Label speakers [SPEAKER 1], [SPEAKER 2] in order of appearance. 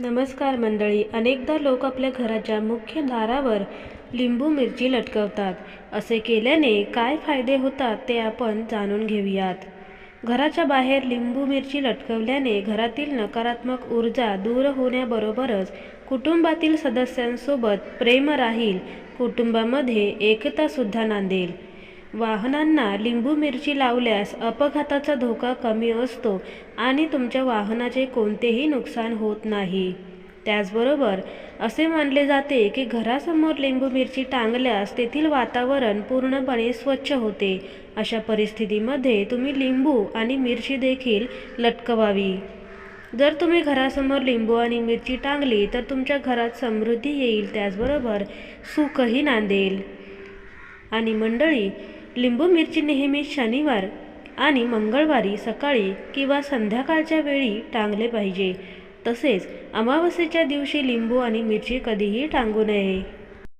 [SPEAKER 1] नमस्कार मंडळी. अनेकदा लोक आपल्या घराच्या मुख्य दारावर लिंबू मिरची लटकवतात. असे केल्याने काय फायदे होतात ते आपण जाणून घेऊयात. घराच्या बाहेर लिंबू मिरची लटकवल्याने घरातील नकारात्मक ऊर्जा दूर होण्याबरोबरच कुटुंबातील सदस्यांसोबत प्रेम राहील. कुटुंबामध्ये एकता सुद्धा नांदेल. वाहनांना लिंबू मिरची लावल्यास अपघाताचा धोका कमी असतो आणि तुमच्या वाहनाचे कोणतेही नुकसान होत नाही. त्याचबरोबर असे मानले जाते की घरासमोर लिंबू मिरची टांगल्यास तेथील वातावरण पूर्णपणे स्वच्छ होते. अशा परिस्थितीमध्ये तुम्ही लिंबू आणि मिरची देखील लटकवावी. जर तुम्ही घरासमोर लिंबू आणि मिरची टांगली तर तुमच्या घरात समृद्धी येईल, त्याचबरोबर सुखही नांदेल. आणि मंडळी, लिंबू मिरची नेहमी शनिवार आणि मंगळवारी सकाळी किंवा संध्याकाळच्या वेळी टांगले पाहिजे. तसेच अमावस्येच्या दिवशी लिंबू आणि मिरची कधीही टांगू नये.